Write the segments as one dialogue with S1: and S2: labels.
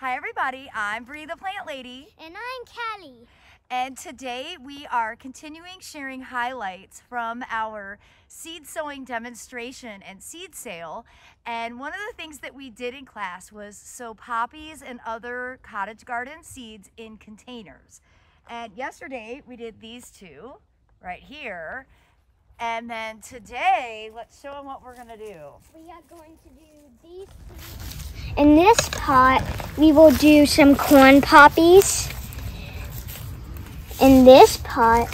S1: Hi everybody, I'm Bree the Plant Lady.
S2: And I'm Callie.
S1: And today we are continuing sharing highlights from our seed sowing demonstration and seed sale. And one of the things that we did in class was sow poppies and other cottage garden seeds in containers. And yesterday we did these two right here. And then today, let's show them what we're gonna do.
S2: We are going to do these two. In this pot, we will do some corn poppies. In this pot,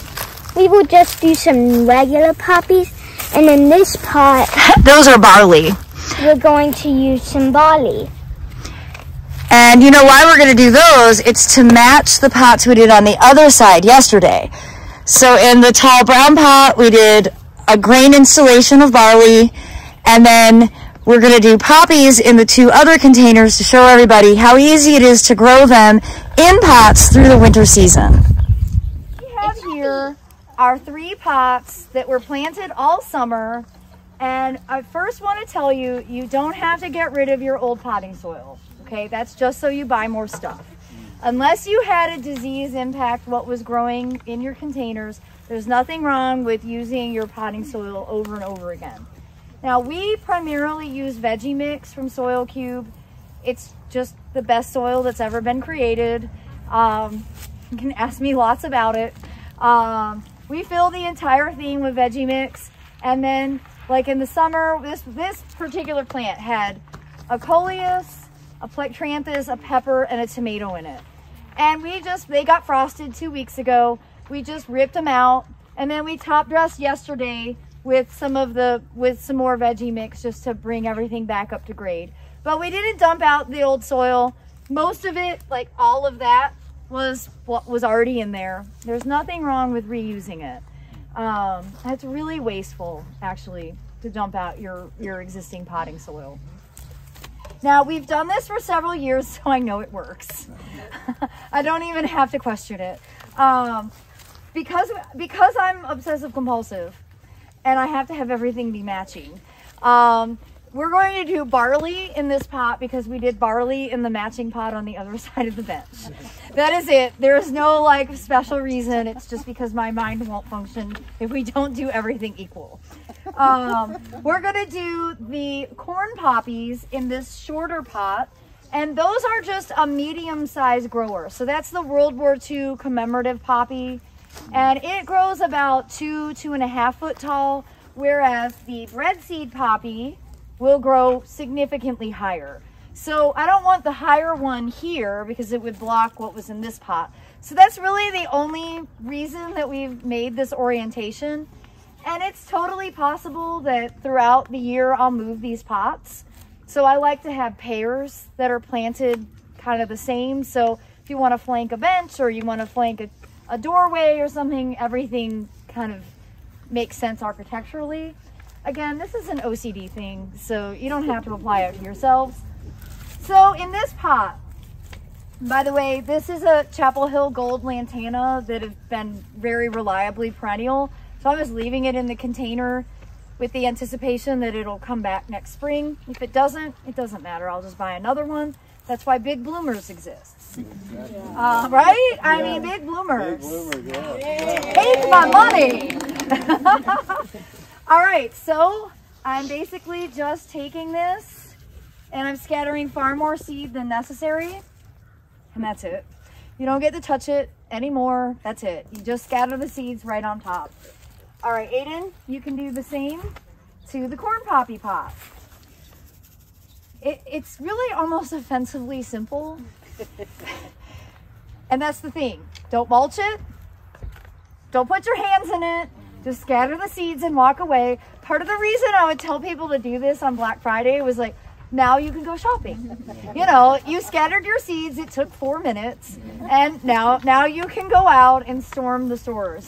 S2: we will just do some regular poppies. And in this pot,
S1: those are barley.
S2: We're going to use some barley.
S1: And you know why we're gonna do those? It's to match the pots we did on the other side yesterday. So in the tall brown pot, we did a grain installation of barley, and then we're going to do poppies in the two other containers to show everybody how easy it is to grow them in pots through the winter season. We have here our 3 pots that were planted all summer, and I first want to tell you, you don't have to get rid of your old potting soil, okay? That's just so you buy more stuff. Unless you had a disease impact what was growing in your containers, there's nothing wrong with using your potting soil over and over again. Now, we primarily use veggie mix from Soil Cube. It's just the best soil that's ever been created. You can ask me lots about it. We fill the entire thing with veggie mix, and then like in the summer, this particular plant had a coleus, a plectranthus, a pepper, and a tomato in it. And they got frosted 2 weeks ago. We just ripped them out, and then we top dressed yesterday with some more veggie mix just to bring everything back up to grade. But we didn't dump out the old soil. Most of it, like all of that, was what was already in there. There's nothing wrong with reusing it. That's really wasteful, actually, to dump out your existing potting soil. Now, we've done this for several years, so I know it works. I don't even have to question it. Because I'm obsessive compulsive and I have to have everything be matching. We're going to do barley in this pot because we did barley in the matching pot on the other side of the bench. That is it. There is no like special reason. It's just because my mind won't function if we don't do everything equal. We're gonna do the corn poppies in this shorter pot, and those are just a medium-sized grower. So that's the World War II commemorative poppy, and it grows about 2.5 foot tall, whereas the bread seed poppy will grow significantly higher. So I don't want the higher one here because it would block what was in this pot. So that's really the only reason that we've made this orientation. And it's totally possible that throughout the year I'll move these pots. So I like to have pairs that are planted kind of the same. So if you want to flank a bench or you want to flank a doorway or something, everything kind of makes sense architecturally. Again, this is an OCD thing, so you don't have to apply it to yourselves. So in this pot, by the way, this is a Chapel Hill Gold Lantana that has been very reliably perennial. So I was leaving it in the container with the anticipation that it'll come back next spring. If it doesn't matter. I'll just buy another one. That's why Big Bloomers exists. Right? Yeah. I mean, Big Bloomers. Big Bloomers, yeah. Take my money. All right, so I'm basically just taking this and I'm scattering far more seed than necessary. And that's it. You don't get to touch it anymore. That's it. You just scatter the seeds right on top. All right, Aiden, you can do the same to the corn poppy pot. It's really almost offensively simple. And that's the thing. Don't mulch it. Don't put your hands in it. Just scatter the seeds and walk away. Part of the reason I would tell people to do this on Black Friday was like, now you can go shopping. You know, you scattered your seeds, it took 4 minutes, and now you can go out and storm the stores.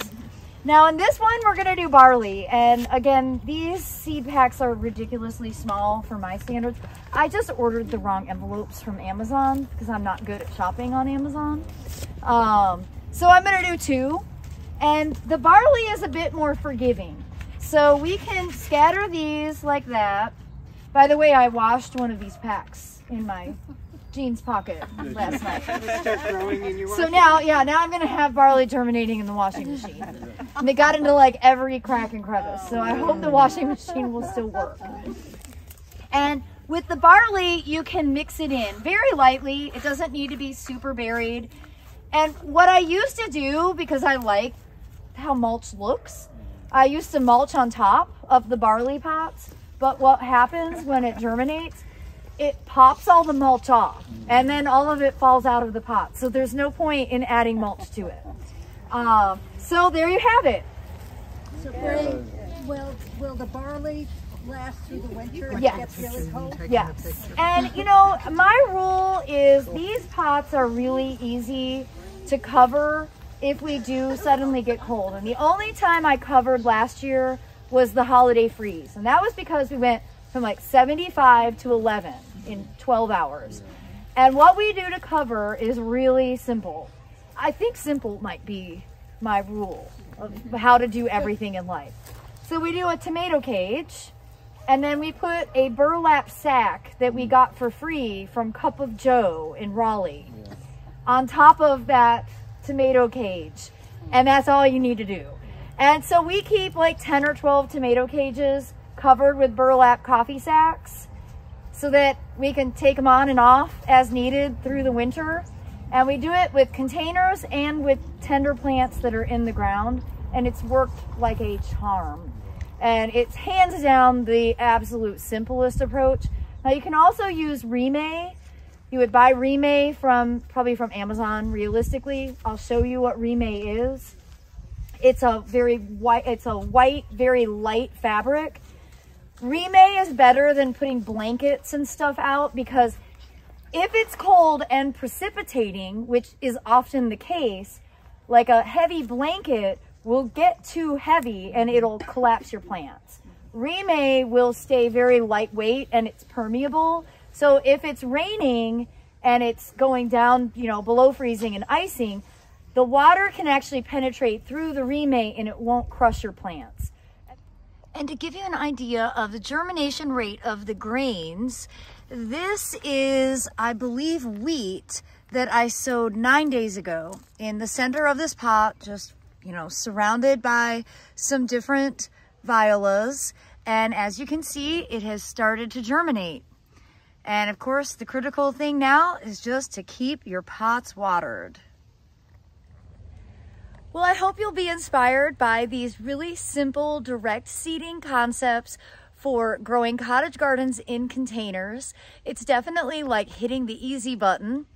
S1: Now in this one, we're gonna do barley. And again, these seed packs are ridiculously small for my standards. I just ordered the wrong envelopes from Amazon because I'm not good at shopping on Amazon. So I'm gonna do 2. And the barley is a bit more forgiving. So we can scatter these like that. By the way, I washed one of these packs in my jeans pocket last night.
S3: Start growing in your
S1: So now I'm gonna have barley germinating in the washing machine. And they got into like every crack and crevice. So I hope the washing machine will still work. And with the barley, you can mix it in very lightly. It doesn't need to be super buried. And what I used to do, because I like how mulch looks, I used to mulch on top of the barley pots. But what happens when it germinates, it pops all the mulch off, and then all of it falls out of the pot. So there's no point in adding mulch to it. So there you have it.
S4: So Bray, will the barley last through the winter if
S1: Yes.
S4: it gets really cold?
S1: Yes. And you know, my rule is these pots are really easy to cover if we do suddenly get cold. And the only time I covered last year was the holiday freeze. And that was because we went from like 75 to 11 in 12 hours. And what we do to cover is really simple. I think simple might be my rule of how to do everything in life. So we do a tomato cage, and then we put a burlap sack that we got for free from Cup of Joe in Raleigh on top of that tomato cage. And that's all you need to do. And so we keep like 10 or 12 tomato cages covered with burlap coffee sacks so that we can take them on and off as needed through the winter. And we do it with containers and with tender plants that are in the ground, and it's worked like a charm. And it's hands down the absolute simplest approach. Now you can also use Remay. You would buy Remay probably from Amazon realistically. I'll show you what Remay is. It's a white, very light fabric. Remay is better than putting blankets and stuff out, because if it's cold and precipitating, which is often the case, like a heavy blanket will get too heavy and it'll collapse your plants. Remay will stay very lightweight and it's permeable. So if it's raining and it's going down, you know, below freezing and icing, the water can actually penetrate through the Remay and it won't crush your plants. And to give you an idea of the germination rate of the grains, this is, I believe, wheat that I sowed 9 days ago in the center of this pot, just, you know, surrounded by some different violas. And as you can see, it has started to germinate. And of course, the critical thing now is just to keep your pots watered. Well, I hope you'll be inspired by these really simple direct seeding concepts for growing cottage gardens in containers. It's definitely like hitting the easy button.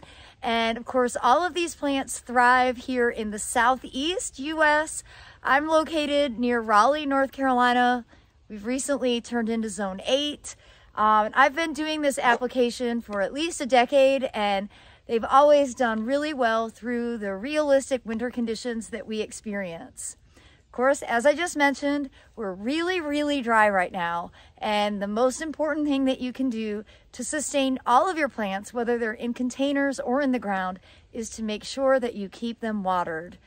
S1: And of course, all of these plants thrive here in the Southeast US. I'm located near Raleigh, North Carolina. We've recently turned into Zone 8. I've been doing this application for at least a decade, and they've always done really well through the realistic winter conditions that we experience. Of course, as I just mentioned, we're really, really dry right now. And the most important thing that you can do to sustain all of your plants, whether they're in containers or in the ground, is to make sure that you keep them watered.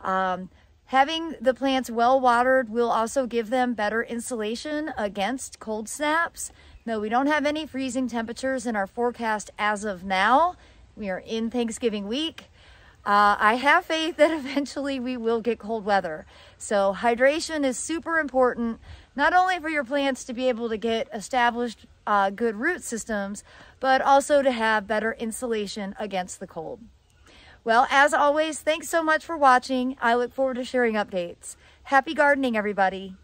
S1: Having the plants well watered will also give them better insulation against cold snaps. No, we don't have any freezing temperatures in our forecast as of now. We are in Thanksgiving week. I have faith that eventually we will get cold weather. So hydration is super important, not only for your plants to be able to get established good root systems, but also to have better insulation against the cold. Well, as always, thanks so much for watching. I look forward to sharing updates. Happy gardening, everybody.